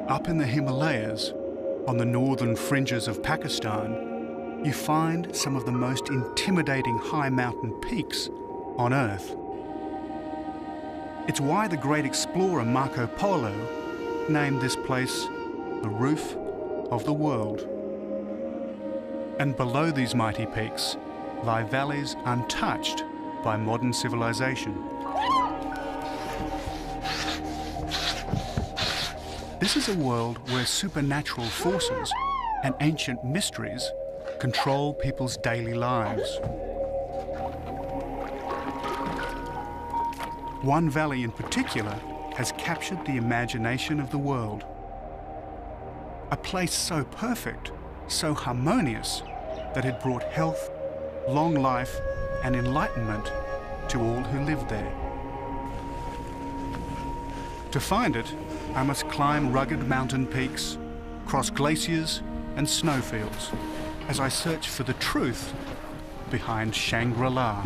Up in the Himalayas, on the northern fringes of Pakistan, you find some of the most intimidating high mountain peaks on Earth. It's why the great explorer Marco Polo named this place the roof of the world. And below these mighty peaks lie valleys untouched by modern civilization. This is a world where supernatural forces and ancient mysteries control people's daily lives. One valley in particular has captured the imagination of the world. A place so perfect, so harmonious, that it brought health, long life, and enlightenment to all who lived there. To find it, I must climb rugged mountain peaks, cross glaciers and snowfields, as I search for the truth behind Shangri-La.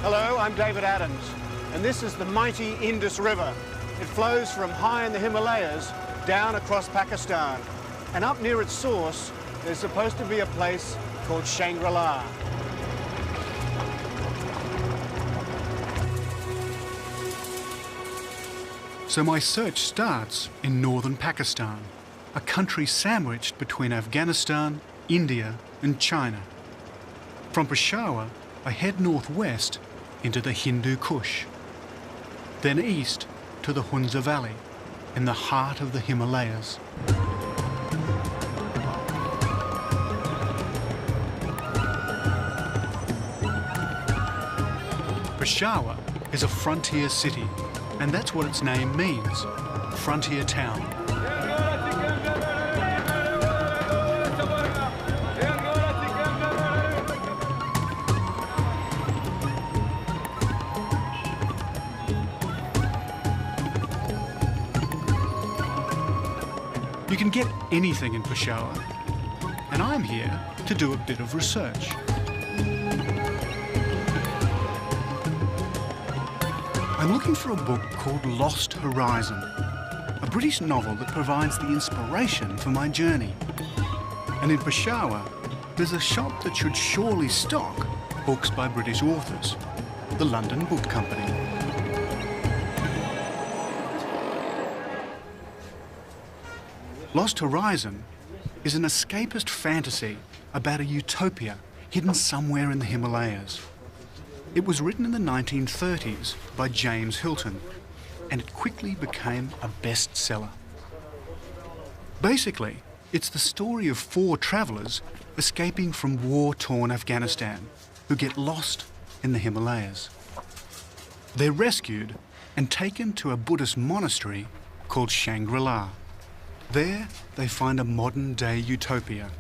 Hello, I'm David Adams, and this is the mighty Indus River. It flows from high in the Himalayas down across Pakistan, and up near its source, there's supposed to be a place called Shangri-La. So my search starts in northern Pakistan, a country sandwiched between Afghanistan, India, and China. From Peshawar, I head northwest into the Hindu Kush, then east to the Hunza Valley, in the heart of the Himalayas. Peshawar is a frontier city, and that's what its name means, frontier town. You can get anything in Peshawar, and I'm here to do a bit of research. I'm looking for a book called Lost Horizon, a British novel that provides the inspiration for my journey. And in Peshawar, there's a shop that should surely stock books by British authors, the London Book Company. Lost Horizon is an escapist fantasy about a utopia hidden somewhere in the Himalayas. It was written in the 1930s by James Hilton, and it quickly became a bestseller. Basically, it's the story of 4 travellers escaping from war-torn Afghanistan who get lost in the Himalayas. They're rescued and taken to a Buddhist monastery called Shangri-La. There, they find a modern-day utopia,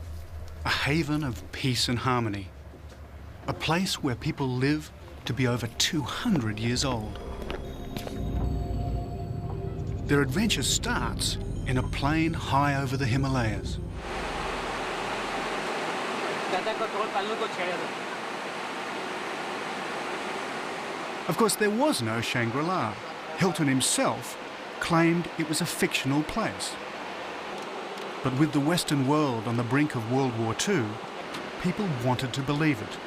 a haven of peace and harmony, a place where people live to be over 200 years old. Their adventure starts in a plain high over the Himalayas. Of course, there was no Shangri-La. Hilton himself claimed it was a fictional place. But with the Western world on the brink of World War II, people wanted to believe it,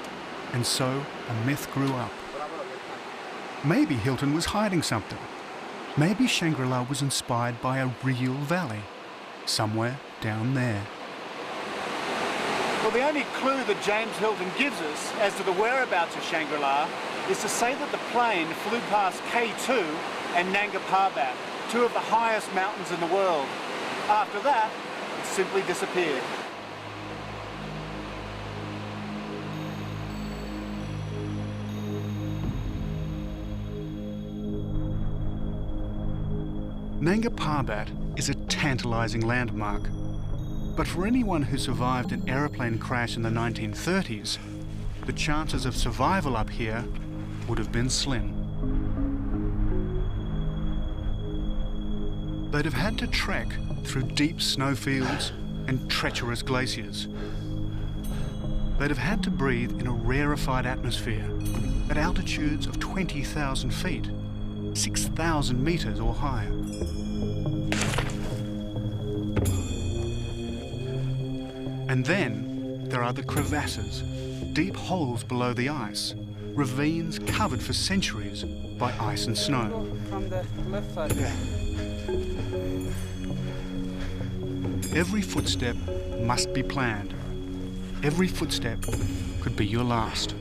and so a myth grew up. Maybe Hilton was hiding something. Maybe Shangri-La was inspired by a real valley, somewhere down there. Well, the only clue that James Hilton gives us as to the whereabouts of Shangri-La is to say that the plane flew past K2 and Nanga Parbat, 2 of the highest mountains in the world. After that, It simply disappeared. Nanga Parbat is a tantalising landmark. But for anyone who survived an aeroplane crash in the 1930s, the chances of survival up here would have been slim. They'd have had to trek through deep snowfields and treacherous glaciers. They'd have had to breathe in a rarefied atmosphere at altitudes of 20,000 feet, 6,000 metres or higher. And then there are the crevasses, deep holes below the ice, ravines covered for centuries by ice and snow. From the left side. Yeah. Every footstep must be planned. Every footstep could be your last.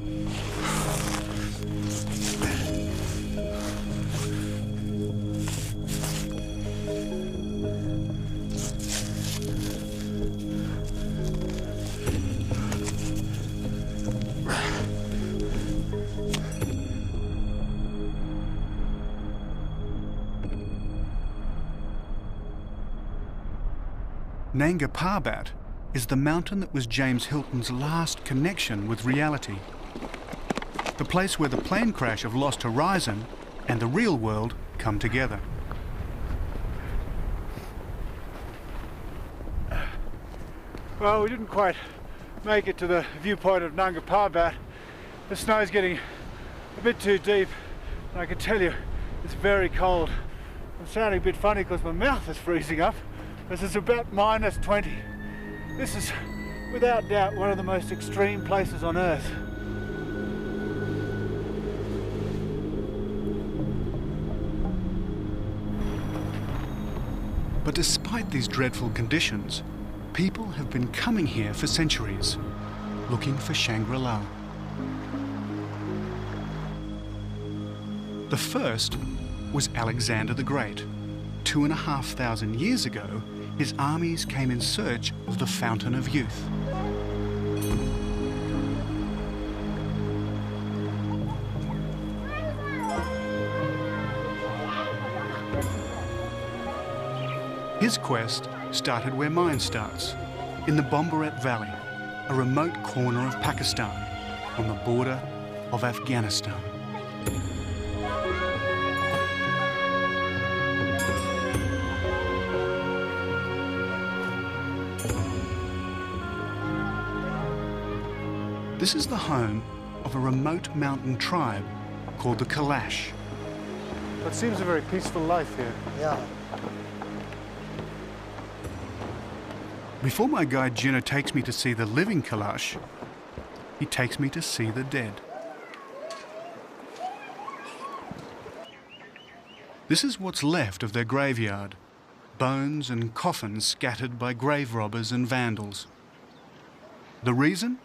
Nanga Parbat is the mountain that was James Hilton's last connection with reality. The place where the plane crash of Lost Horizon and the real world come together. Well, we didn't quite make it to the viewpoint of Nanga Parbat. The snow's getting a bit too deep, and I can tell you it's very cold. I'm sounding a bit funny because my mouth is freezing up. This is about -20. This is, without doubt, one of the most extreme places on Earth. But despite these dreadful conditions, people have been coming here for centuries, looking for Shangri-La. The first was Alexander the Great. 2,500 years ago, his armies came in search of the Fountain of Youth. His quest started where mine starts, in the Bombaret Valley, a remote corner of Pakistan, on the border of Afghanistan. This is the home of a remote mountain tribe called the Kalash. It seems a very peaceful life here. Yeah. Before my guide Jinnah takes me to see the living Kalash, he takes me to see the dead. This is what's left of their graveyard, bones and coffins scattered by grave robbers and vandals. The reason?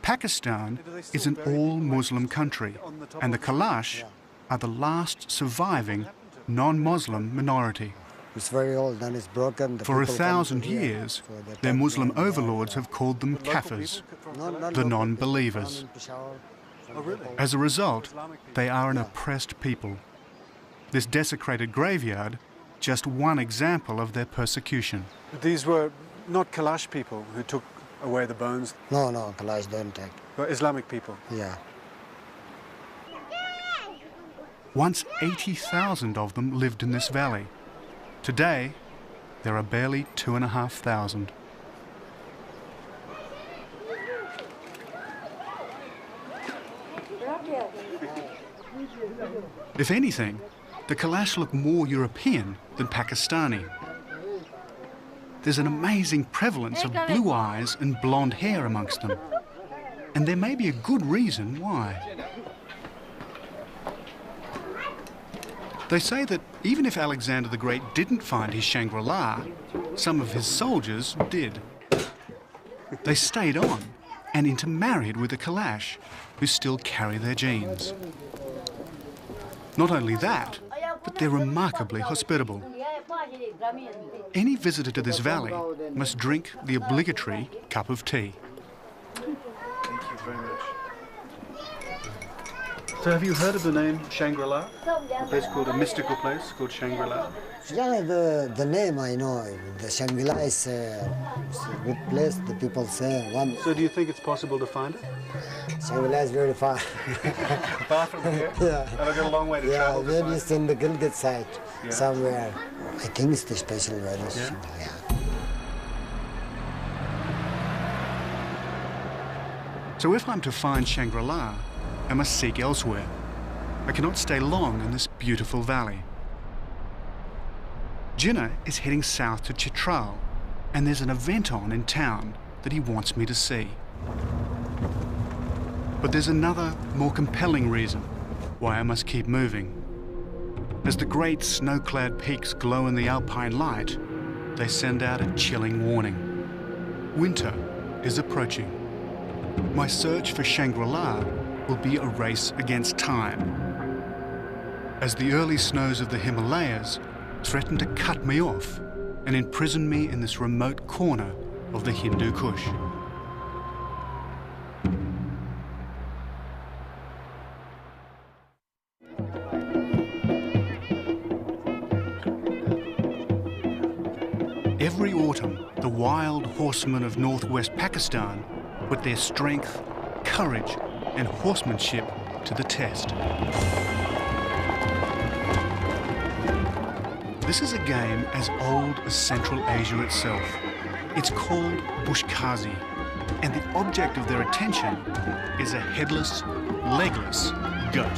Pakistan is an all-Muslim country, and the Kalash are the last surviving non-Muslim minority. It's very old and it's broken. For 1,000 years, their Muslim overlords have called them Kafirs, the non-believers. As a result, they are an oppressed people. This desecrated graveyard, just one example of their persecution. These were not Kalash people who took away the bones. No, Kalash don't take. But Islamic people. Yeah. Once 80,000 of them lived in this valley. Today, there are barely 2,500. If anything, the Kalash look more European than Pakistani. There's an amazing prevalence of blue eyes and blonde hair amongst them. And there may be a good reason why. They say that even if Alexander the Great didn't find his Shangri-La, some of his soldiers did. They stayed on and intermarried with the Kalash, who still carry their genes. Not only that, but they're remarkably hospitable. Any visitor to this valley must drink the obligatory cup of tea. Thank you very much. So have you heard of the name Shangri-La? A place called, a mystical place called Shangri-La? Yeah, the name I know. The Shangri-La is it's a good place, the people say. So do you think it's possible to find it? Shangri-La is very far. Far from here? Yeah. And I've got a long way to Yeah, travel to maybe find it's in the Gilgit side, Yeah. somewhere. I think it's the special weather. Yeah? Yeah. So if I'm to find Shangri-La, I must seek elsewhere. I cannot stay long in this beautiful valley. Jinnah is heading south to Chitral, and there's an event on in town that he wants me to see. But there's another, more compelling reason why I must keep moving. As the great snow-clad peaks glow in the alpine light, they send out a chilling warning. Winter is approaching. My search for Shangri-La will be a race against time, as the early snows of the Himalayas threaten to cut me off and imprison me in this remote corner of the Hindu Kush. Every autumn, the wild horsemen of northwest Pakistan put their strength, courage, and horsemanship to the test. This is a game as old as Central Asia itself. It's called Bushkazi, and the object of their attention is a headless, legless goat.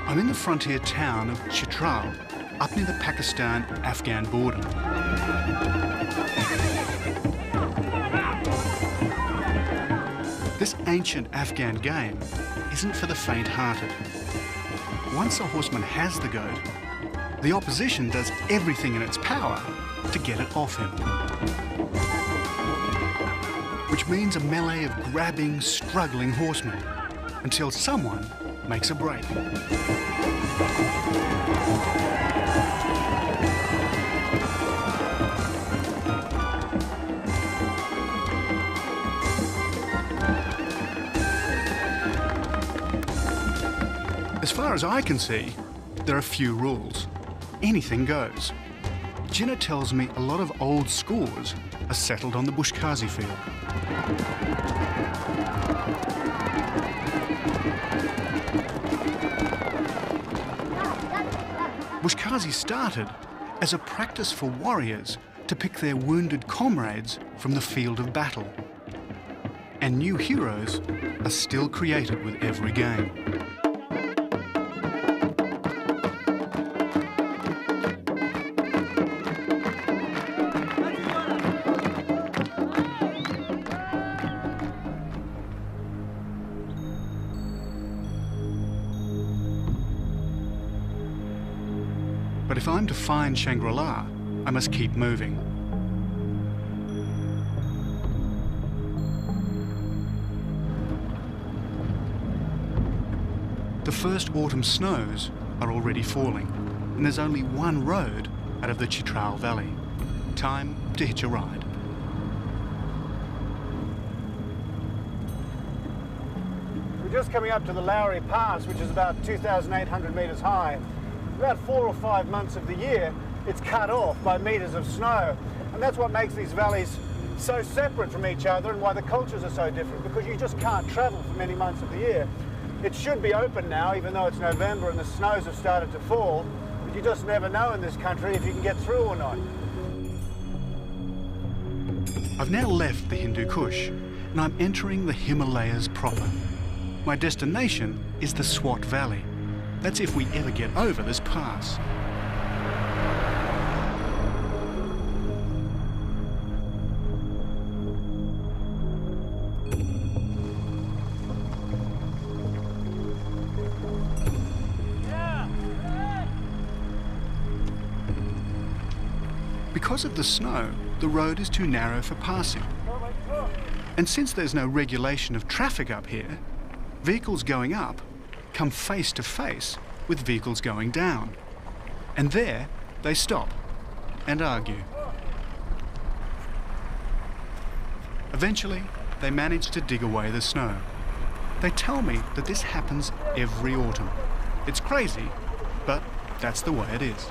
I'm in the frontier town of Chitral, up near the Pakistan-Afghan border. This ancient Afghan game isn't for the faint-hearted. Once a horseman has the goat, the opposition does everything in its power to get it off him. Which means a melee of grabbing, struggling horsemen, until someone makes a break. As far as I can see, there are few rules. Anything goes. Jinnah tells me a lot of old scores are settled on the Bushkazi field. Bushkazi started as a practice for warriors to pick their wounded comrades from the field of battle. And new heroes are still created with every game. But if I'm to find Shangri-La, I must keep moving. The first autumn snows are already falling, and there's only one road out of the Chitral Valley. Time to hitch a ride. We're just coming up to the Lowry Pass, which is about 2,800 metres high. About 4 or 5 months of the year, it's cut off by metres of snow. And that's what makes these valleys so separate from each other and why the cultures are so different, because you just can't travel for many months of the year. It should be open now, even though it's November and the snows have started to fall, but you just never know in this country if you can get through or not. I've now left the Hindu Kush, and I'm entering the Himalayas proper. My destination is the Swat Valley. That's if we ever get over this pass. Because of the snow, the road is too narrow for passing. And since there's no regulation of traffic up here, vehicles going up come face to face with vehicles going down. And there they stop and argue. Eventually, they manage to dig away the snow. They tell me that this happens every autumn. It's crazy, but that's the way it is.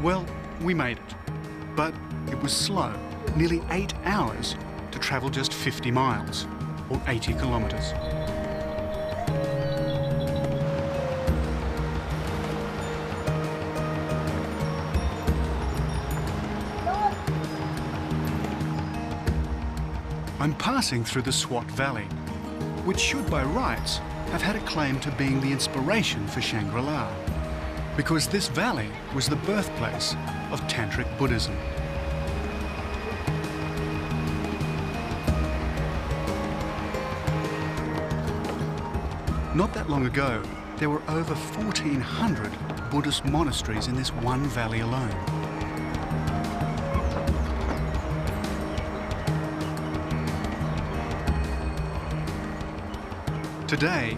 Well, we made it, but it was slow, nearly 8 hours to travel just 50 miles, or 80 kilometres. I'm passing through the Swat Valley, which should by rights have had a claim to being the inspiration for Shangri-La, because this valley was the birthplace of Tantric Buddhism. Not that long ago, there were over 1,400 Buddhist monasteries in this one valley alone. Today,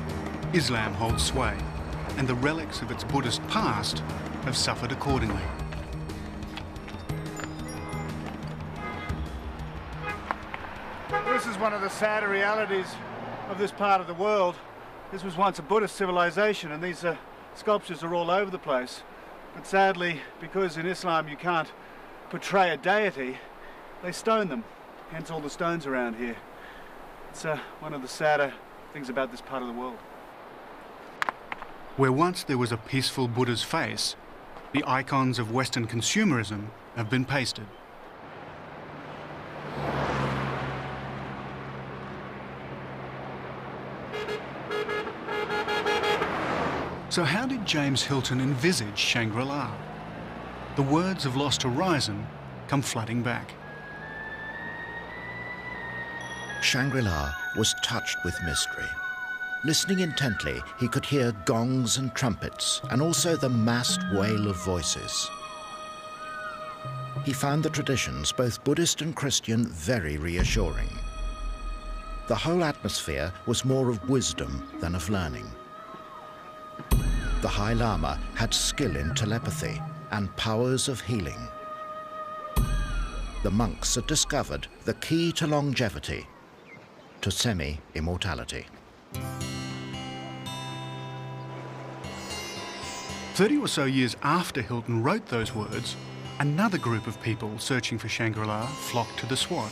Islam holds sway, and the relics of its Buddhist past have suffered accordingly. This is one of the sadder realities of this part of the world. This was once a Buddhist civilization, and these sculptures are all over the place. But sadly, because in Islam you can't portray a deity, they stone them, hence all the stones around here. It's one of the sadder things about this part of the world. Where once there was a peaceful Buddha's face, the icons of Western consumerism have been pasted. So how did James Hilton envisage Shangri-La? The words of Lost Horizon come flooding back. Shangri-La was touched with mystery. Listening intently, he could hear gongs and trumpets, and also the massed wail of voices. He found the traditions, both Buddhist and Christian, very reassuring. The whole atmosphere was more of wisdom than of learning. The High Lama had skill in telepathy and powers of healing. The monks had discovered the key to longevity, to semi-immortality. 30 or so years after Hilton wrote those words, another group of people searching for Shangri-La flocked to the Swat,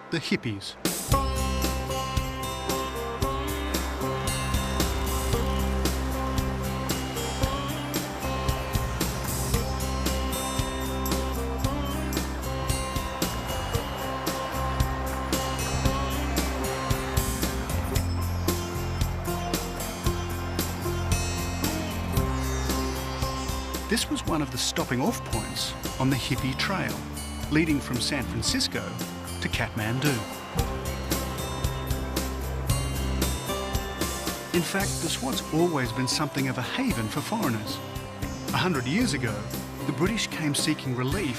the hippies. This was one of the stopping off points on the hippie trail, leading from San Francisco to Kathmandu. In fact, the Swat's always been something of a haven for foreigners. 100 years ago, the British came seeking relief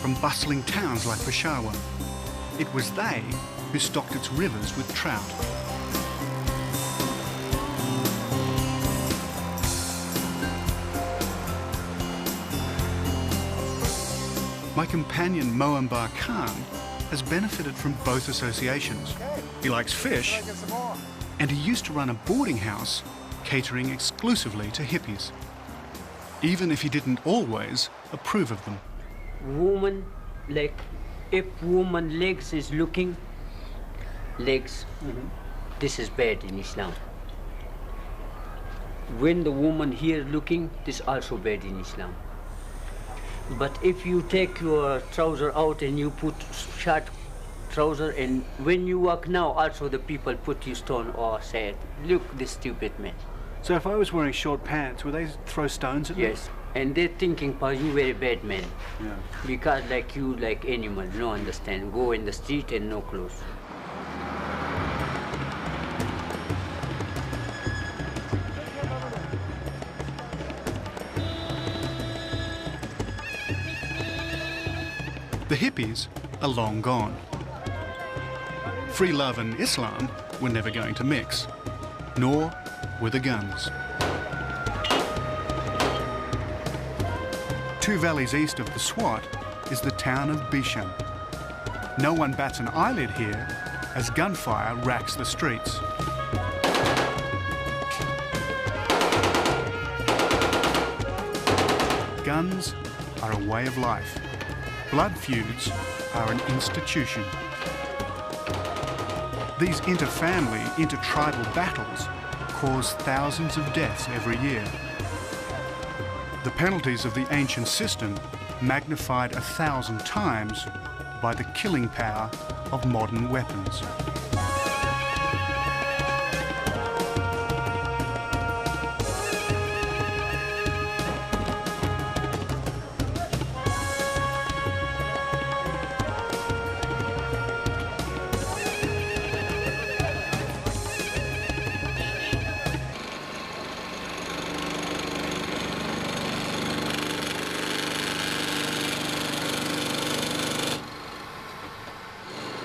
from bustling towns like Peshawar. It was they who stocked its rivers with trout. My companion Moambar Khan has benefited from both associations. He likes fish, and he used to run a boarding house catering exclusively to hippies, even if he didn't always approve of them. Woman, like, if woman legs is looking, legs, this is bad in Islam. When the woman here looking, this also bad in Islam. But if you take your trouser out and you put short trouser, and when you walk now, also the people put you stone or say, look, this stupid man. So if I was wearing short pants, would they throw stones at me? Yes. And they're thinking, "Pa, you very bad man." Yeah. Because like you, like animal, no understand. Go in the street and no clothes. The hippies are long gone. Free love and Islam were never going to mix, nor were the guns. 2 valleys east of the Swat is the town of Bishan. No one bats an eyelid here as gunfire racks the streets. Guns are a way of life. Blood feuds are an institution. These inter-family, inter-tribal battles cause thousands of deaths every year. The penalties of the ancient system magnified 1,000 times by the killing power of modern weapons.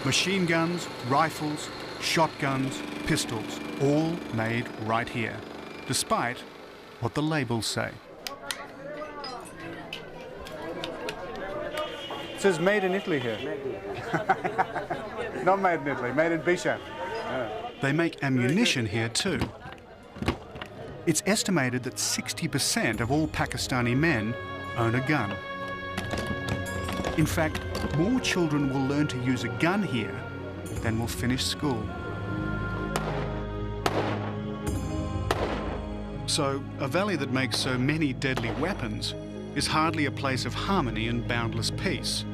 Machine guns, rifles, shotguns, pistols, all made right here, despite what the labels say. It says made in Italy here. Not made in Italy, made in Bishan. They make ammunition here too. It's estimated that 60% of all Pakistani men own a gun. In fact, more children will learn to use a gun here than will finish school. So, a valley that makes so many deadly weapons is hardly a place of harmony and boundless peace.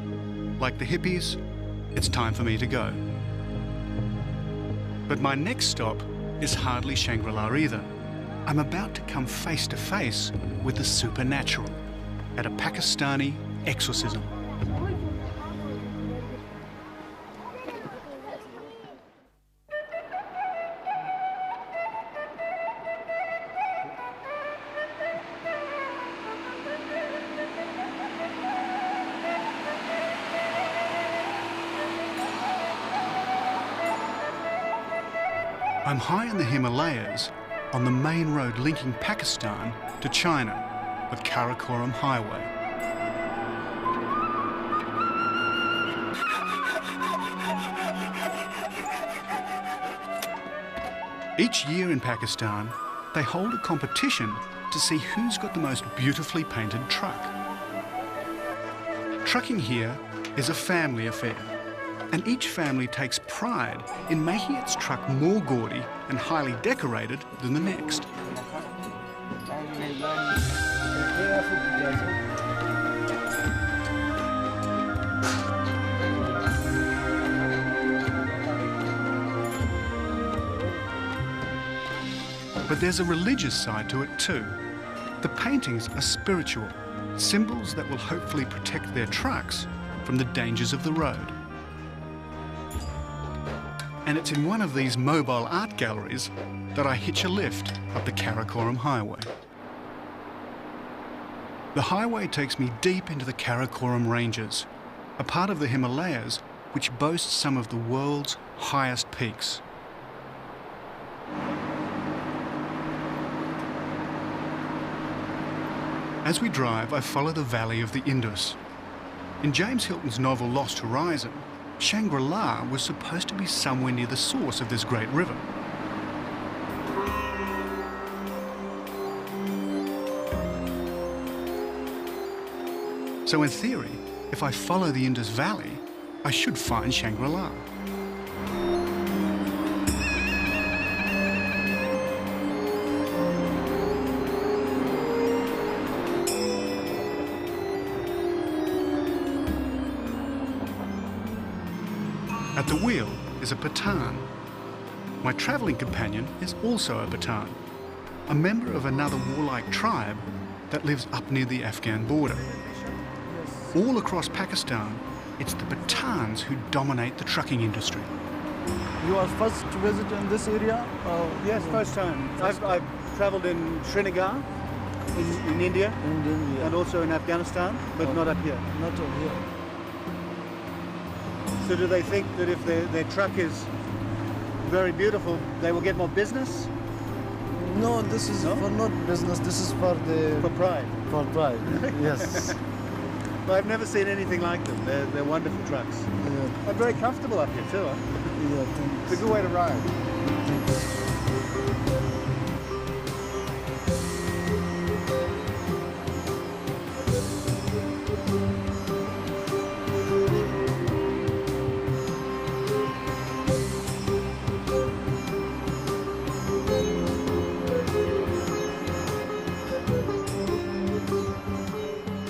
Like the hippies, it's time for me to go. But my next stop is hardly Shangri-La either. I'm about to come face to face with the supernatural at a Pakistani exorcism. I'm high in the Himalayas on the main road linking Pakistan to China, the Karakoram Highway. Each year in Pakistan, they hold a competition to see who's got the most beautifully painted truck. Trucking here is a family affair, and each family takes pride in making its truck more gaudy and highly decorated than the next. But there's a religious side to it too. The paintings are spiritual, symbols that will hopefully protect their trucks from the dangers of the road. And it's in one of these mobile art galleries that I hitch a lift up the Karakoram Highway. The highway takes me deep into the Karakoram Ranges, a part of the Himalayas which boasts some of the world's highest peaks. As we drive, I follow the valley of the Indus. In James Hilton's novel Lost Horizon, Shangri-La was supposed to be somewhere near the source of this great river. So in theory, if I follow the Indus Valley, I should find Shangri-La. At the wheel is a Pathan. My travelling companion is also a Pathan. a member of another warlike tribe that lives up near the Afghan border. All across Pakistan, it's the Pathans who dominate the trucking industry. You are first to visit in this area? Yes, first time. I've travelled in Srinagar, in India, and also in Afghanistan, but not up here. Not up here. So do they think that if their truck is very beautiful, they will get more business? No, this is for not business. This is for pride. For pride. Yes. Well, I've never seen anything like them. They're wonderful trucks. Yeah. I'm very comfortable up here too. Huh? Yeah, thanks. It's a good way to ride.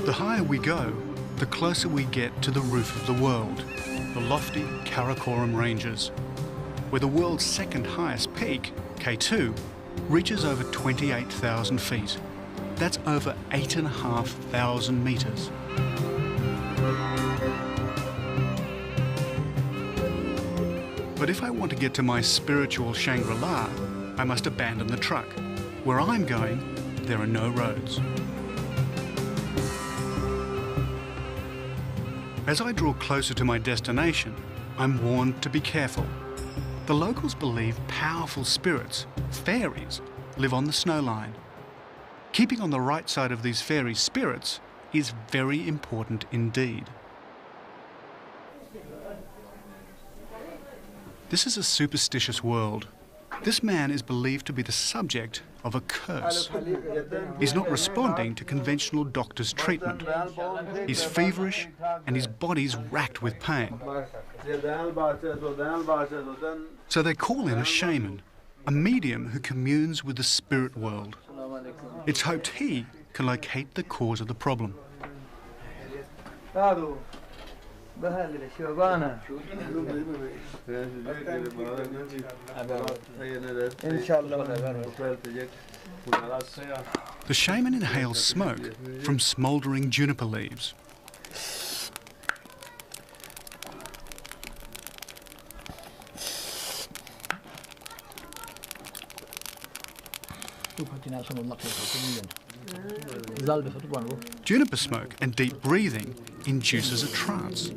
The higher we go, the closer we get to the roof of the world, the lofty Karakoram Ranges, where the world's second highest peak, K2, reaches over 28,000 feet. That's over 8,500 metres. But if I want to get to my spiritual Shangri-La, I must abandon the truck. Where I'm going, there are no roads. As I draw closer to my destination, I'm warned to be careful. The locals believe powerful spirits, fairies, live on the snowline. Keeping on the right side of these fairy spirits is very important indeed. This is a superstitious world. This man is believed to be the subject of a curse. He's not responding to conventional doctor's treatment. He's feverish and his body's racked with pain. So they call in a shaman, a medium who communes with the spirit world. It's hoped he can locate the cause of the problem. The shaman inhales smoke from smouldering juniper leaves. Juniper smoke and deep breathing induces a trance.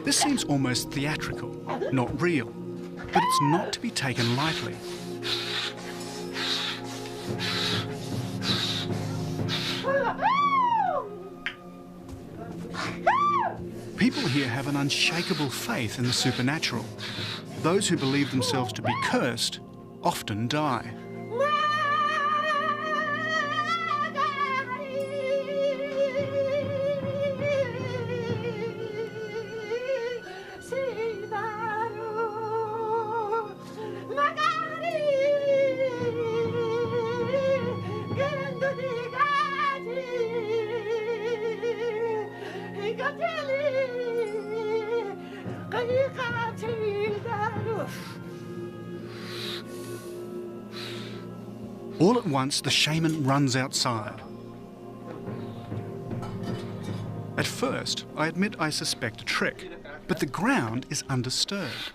This seems almost theatrical, not real, but it's not to be taken lightly. People here have an unshakable faith in the supernatural. Those who believe themselves to be cursed often die. All at once, the shaman runs outside. At first, I admit I suspect a trick, but the ground is undisturbed.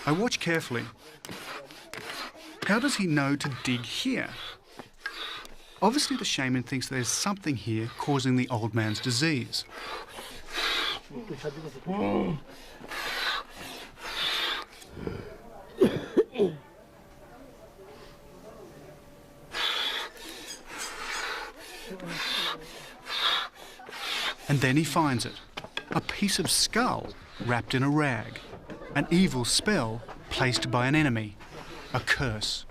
I watch carefully. How does he know to dig here? Obviously, the shaman thinks there's something here causing the old man's disease. And then he finds it, a piece of skull wrapped in a rag, an evil spell placed by an enemy, a curse.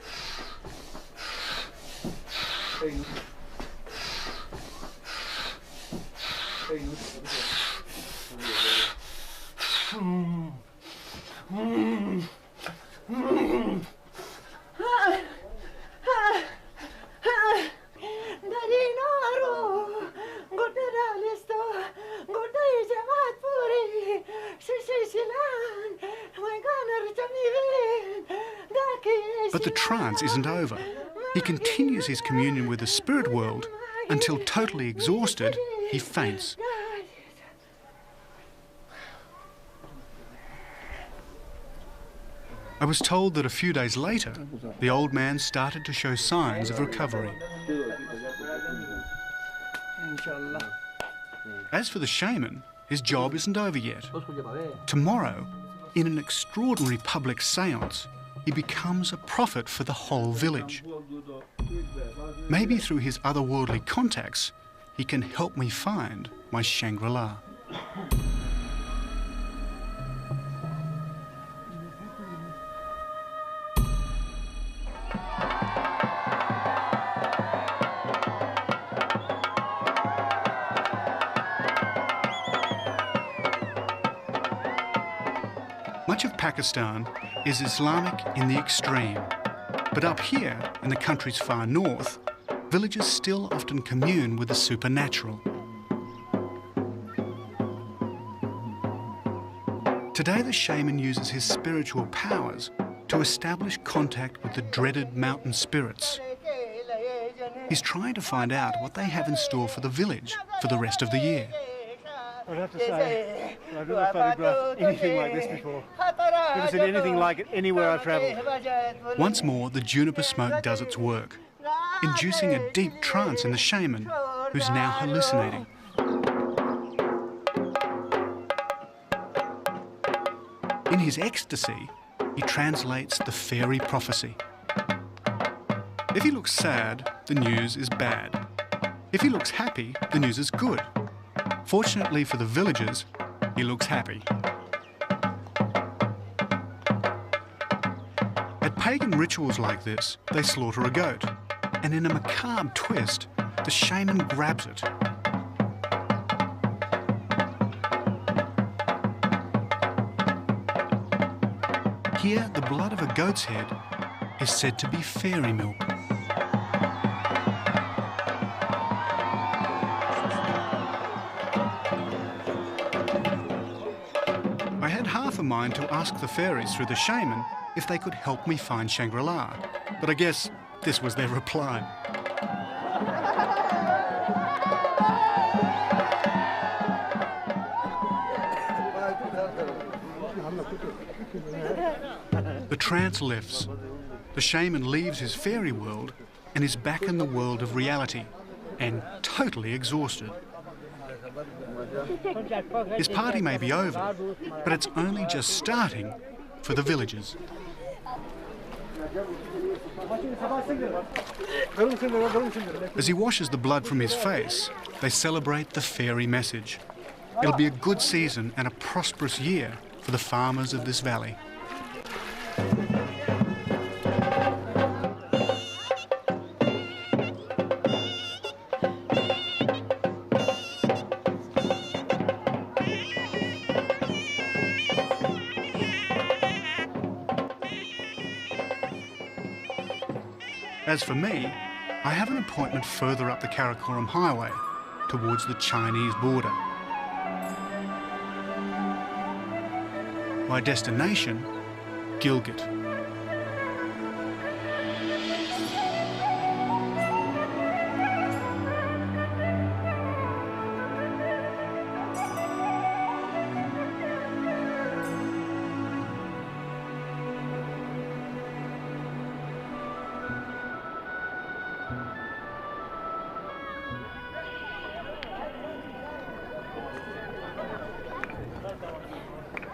the trance isn't over. He continues his communion with the spirit world until, totally exhausted, he faints. I was told that a few days later, the old man started to show signs of recovery. As for the shaman, his job isn't over yet. Tomorrow, in an extraordinary public séance, he becomes a prophet for the whole village. Maybe through his otherworldly contacts, he can help me find my Shangri-La. Much of Pakistan is Islamic in the extreme, but up here, in the country's far north, villagers still often commune with the supernatural. Today the shaman uses his spiritual powers to establish contact with the dreaded mountain spirits. He's trying to find out what they have in store for the village for the rest of the year. I'd have to say, I've never photographed anything like this before. Never seen anything like it anywhere I've travelled. Once more, the juniper smoke does its work, inducing a deep trance in the shaman, who's now hallucinating. In his ecstasy, he translates the fairy prophecy. If he looks sad, the news is bad. If he looks happy, the news is good. Fortunately for the villagers, he looks happy. At pagan rituals like this, they slaughter a goat, and in a macabre twist, the shaman grabs it. Here, the blood of a goat's head is said to be fairy milk. I had half a mind to ask the fairies through the shaman if they could help me find Shangri-La, but I guess this was their reply. The trance lifts. The shaman leaves his fairy world and is back in the world of reality, and totally exhausted. His party may be over, but it's only just starting for the villagers. As he washes the blood from his face, they celebrate the fairy message. It'll be a good season and a prosperous year for the farmers of this valley. As for me, I have an appointment further up the Karakoram Highway, towards the Chinese border. My destination, Gilgit.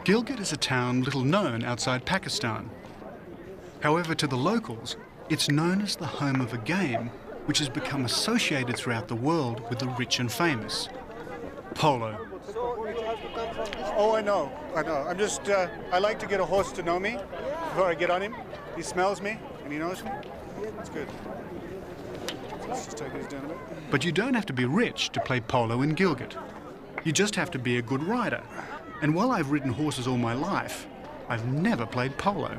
Gilgit is a town little known outside Pakistan. However, to the locals, it's known as the home of a game which has become associated throughout the world with the rich and famous, polo. Oh, I know. I'm just, I like to get a horse to know me before I get on him. He smells me and he knows me. It's good. Let's just take these down a bit. But you don't have to be rich to play polo in Gilgit. You just have to be a good rider. And while I've ridden horses all my life, I've never played polo.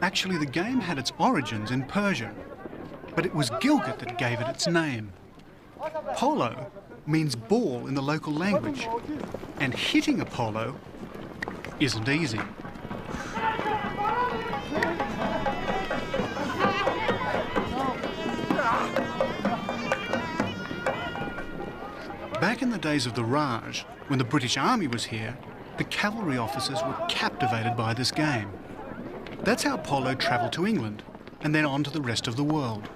Actually, the game had its origins in Persia, but it was Gilgit that gave it its name. Polo means ball in the local language, and hitting a polo isn't easy. Back in the days of the Raj, when the British Army was here, the cavalry officers were captivated by this game. That's how polo travelled to England, and then on to the rest of the world.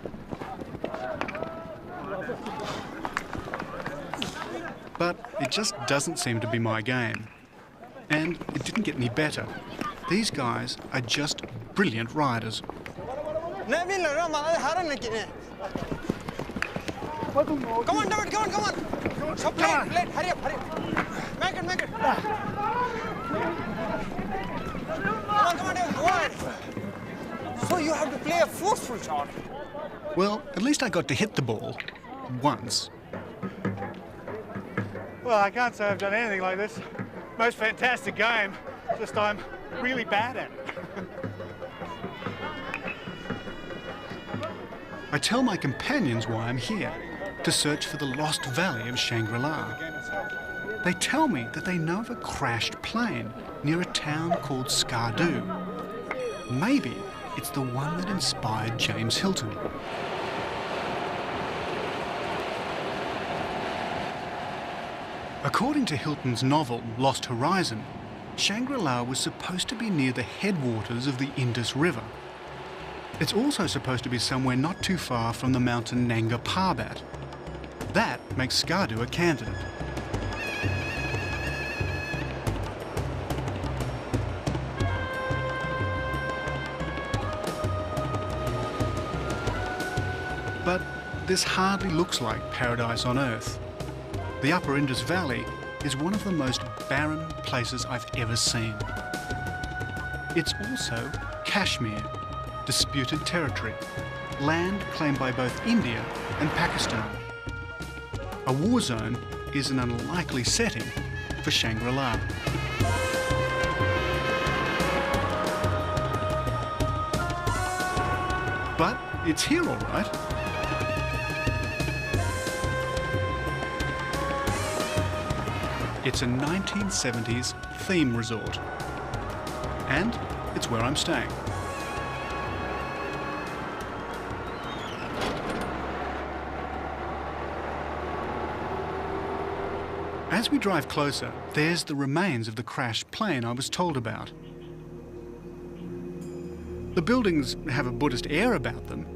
But it just doesn't seem to be my game. And it didn't get any better. These guys are just brilliant riders. Come on, David, come on. Stop playing, hurry up. Make it. Come on, David, go on. So you have to play a forceful shot. Well, at least I got to hit the ball once. Well, I can't say I've done anything like this. Most fantastic game, just I'm really bad at it. I tell my companions why I'm here, to search for the lost valley of Shangri-La. They tell me that they know of a crashed plane near a town called Skardu. Maybe it's the one that inspired James Hilton. According to Hilton's novel, Lost Horizon, Shangri-La was supposed to be near the headwaters of the Indus River. It's also supposed to be somewhere not too far from the mountain Nanga Parbat. That makes Skardu a candidate. But this hardly looks like paradise on Earth. The Upper Indus Valley is one of the most barren places I've ever seen. It's also Kashmir, disputed territory, land claimed by both India and Pakistan. A war zone is an unlikely setting for Shangri-La. But it's here all right. It's a 1970s theme resort, and it's where I'm staying. As we drive closer, there's the remains of the crashed plane I was told about. The buildings have a Buddhist air about them,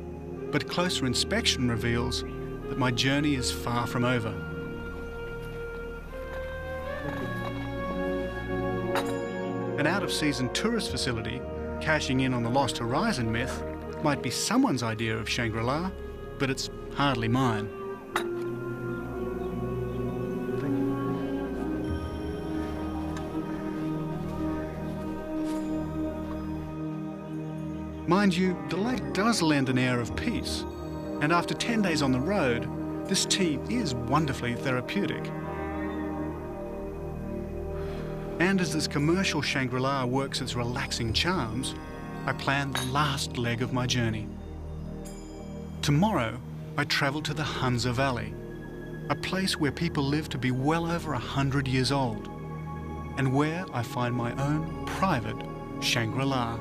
but closer inspection reveals that my journey is far from over. An out-of-season tourist facility, cashing in on the Lost Horizon myth, might be someone's idea of Shangri-La, but it's hardly mine. Mind you, the lake does lend an air of peace, and after 10 days on the road, this tea is wonderfully therapeutic. And as this commercial Shangri-La works its relaxing charms, I plan the last leg of my journey. Tomorrow, I travel to the Hunza Valley, a place where people live to be well over 100 years old, and where I find my own private Shangri-La.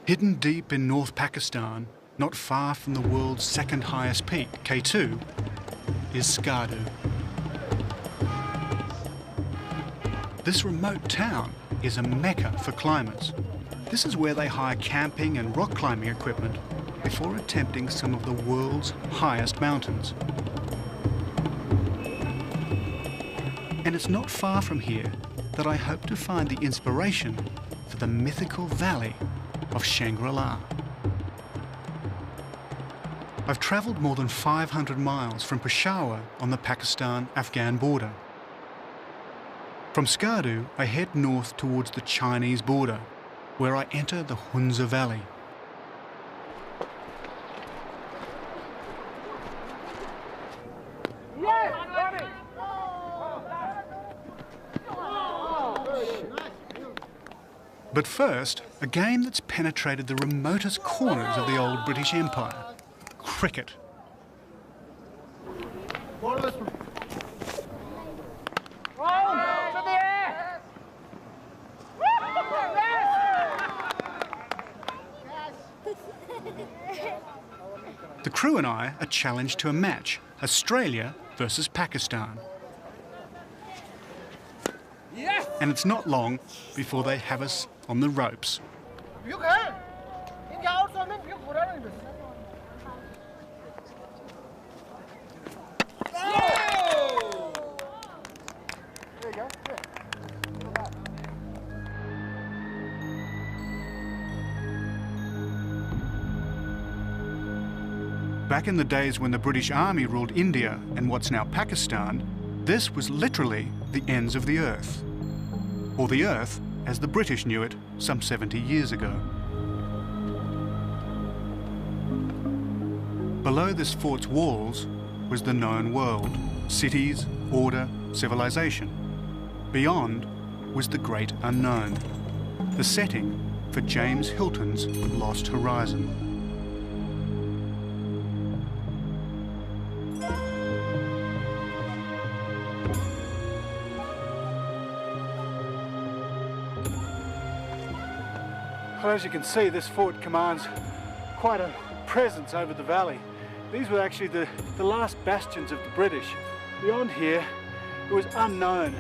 Hidden deep in North Pakistan, not far from the world's second highest peak, K2, is Skardu. This remote town is a mecca for climbers. This is where they hire camping and rock climbing equipment before attempting some of the world's highest mountains. And it's not far from here that I hope to find the inspiration for the mythical valley of Shangri-La. I've travelled more than 500 miles from Peshawar on the Pakistan-Afghan border. From Skardu, I head north towards the Chinese border, where I enter the Hunza Valley. But first, a game that's penetrated the remotest corners of the old British Empire. Cricket. The crew and I are challenged to a match, Australia versus Pakistan. And it's not long before they have us on the ropes. Back in the days when the British Army ruled India and what's now Pakistan, this was literally the ends of the earth. Or the earth as the British knew it some 70 years ago. Below this fort's walls was the known world, cities, order, civilization. Beyond was the great unknown, the setting for James Hilton's Lost Horizon. Well, as you can see, this fort commands quite a presence over the valley. These were actually the last bastions of the British. Beyond here, it was unknown.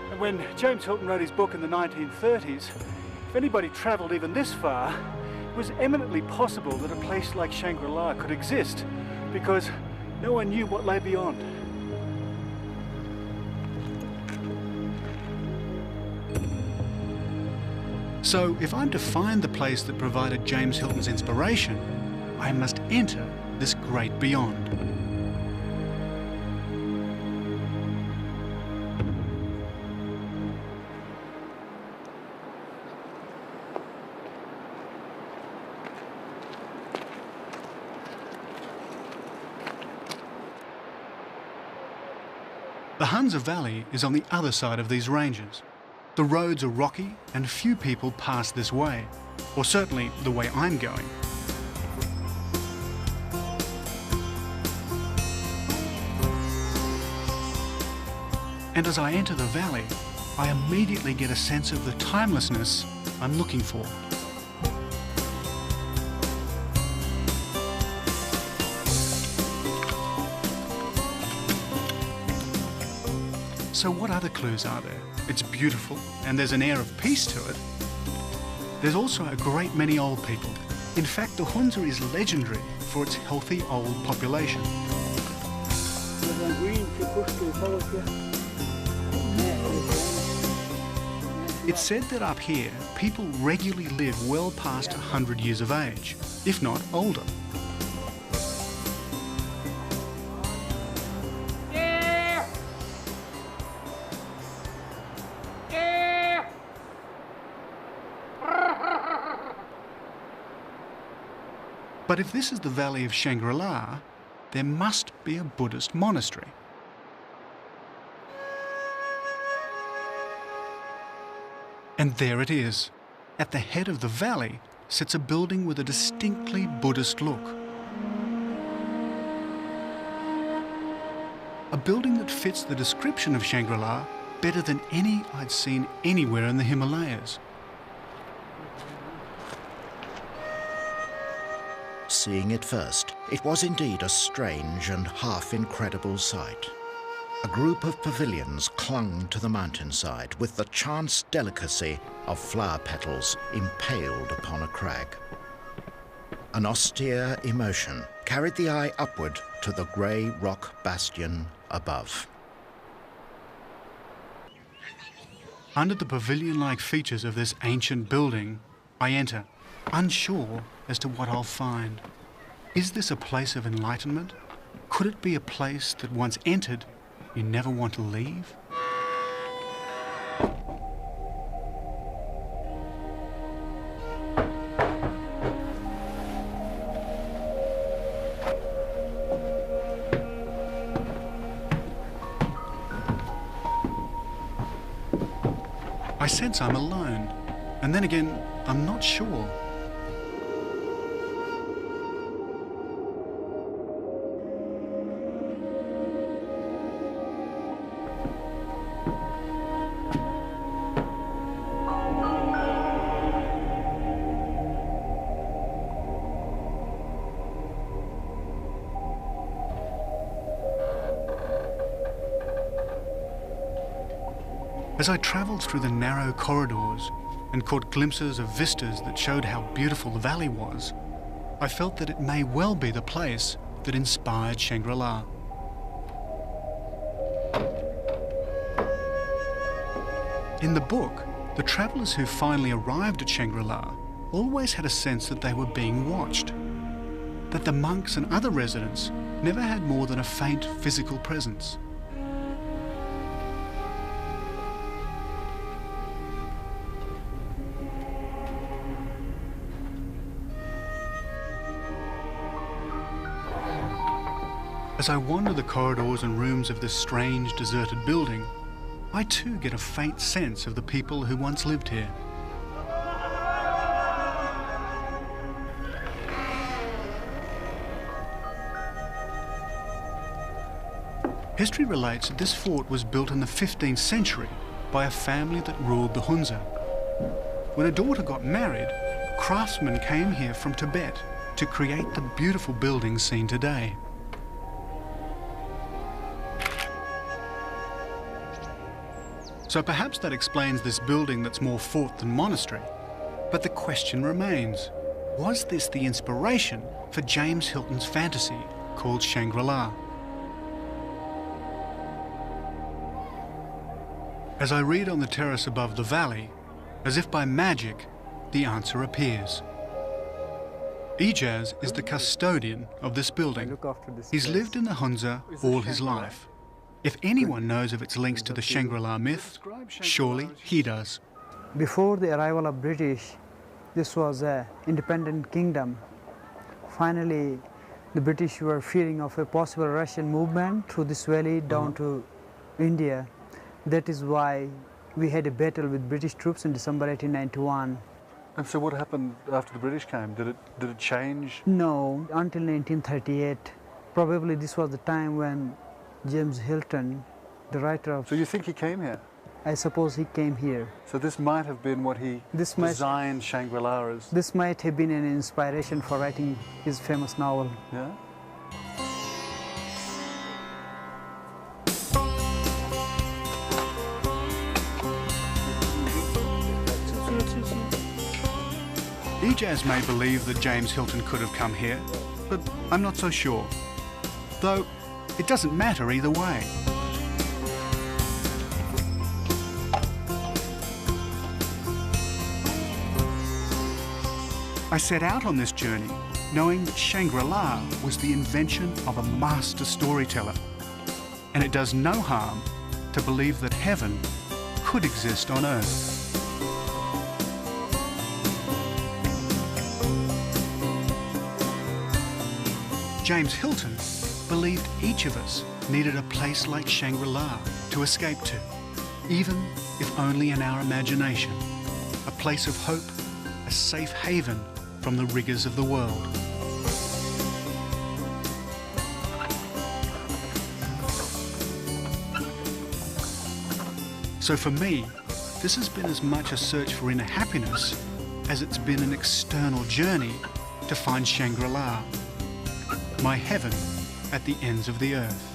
And when James Hilton wrote his book in the 1930s, if anybody travelled even this far, it was eminently possible that a place like Shangri-La could exist, because no one knew what lay beyond. So if I'm to find the place that provided James Hilton's inspiration, I must enter this great beyond. The Hunza Valley is on the other side of these ranges. The roads are rocky and few people pass this way, or certainly the way I'm going. And as I enter the valley, I immediately get a sense of the timelessness I'm looking for. So what other clues are there? It's beautiful and there's an air of peace to it. There's also a great many old people. In fact, the Hunza is legendary for its healthy old population. It's said that up here, people regularly live well past 100 years of age, if not older. But if this is the Valley of Shangri-La, there must be a Buddhist monastery. And there it is. At the head of the valley sits a building with a distinctly Buddhist look. A building that fits the description of Shangri-La better than any I'd seen anywhere in the Himalayas. Seeing it first, it was indeed a strange and half-incredible sight. A group of pavilions clung to the mountainside with the chance delicacy of flower petals impaled upon a crag. An austere emotion carried the eye upward to the grey rock bastion above. Under the pavilion-like features of this ancient building, I enter, unsure as to what I'll find. Is this a place of enlightenment? Could it be a place that once entered, you never want to leave? I sense I'm alone, And then again, I'm not sure. As I travelled through the narrow corridors and caught glimpses of vistas that showed how beautiful the valley was, I felt that it may well be the place that inspired Shangri-La. In the book, the travellers who finally arrived at Shangri-La always had a sense that they were being watched, that the monks and other residents never had more than a faint physical presence. As I wander the corridors and rooms of this strange, deserted building, I too get a faint sense of the people who once lived here. History relates that this fort was built in the 15th century by a family that ruled the Hunza. When a daughter got married, craftsmen came here from Tibet to create the beautiful buildings seen today. So perhaps that explains this building that's more fort than monastery. But the question remains, was this the inspiration for James Hilton's fantasy called Shangri-La? As I read on the terrace above the valley, as if by magic, the answer appears. Ijaz is the custodian of this building. He's lived in the Hunza all his life. If anyone knows of its links to the Shangri-La myth, surely he does. Before the arrival of British, this was an independent kingdom. Finally, the British were fearing of a possible Russian movement through this valley down to India. That is why we had a battle with British troops in December 1891. And so what happened after the British came? Did it change? No, until 1938. Probably this was the time when James Hilton, the writer of... So you think he came here? I suppose he came here. So this might have been what he designed Shangri-La as? This might have been an inspiration for writing his famous novel. Yeah? Ijaz may believe that James Hilton could have come here, but I'm not so sure. Though, it doesn't matter either way. I set out on this journey knowing that Shangri-La was the invention of a master storyteller, and it does no harm to believe that heaven could exist on earth. James Hilton believed each of us needed a place like Shangri-La to escape to, even if only in our imagination, a place of hope, a safe haven from the rigours of the world. So for me, this has been as much a search for inner happiness as it's been an external journey to find Shangri-La, my heaven at the ends of the earth.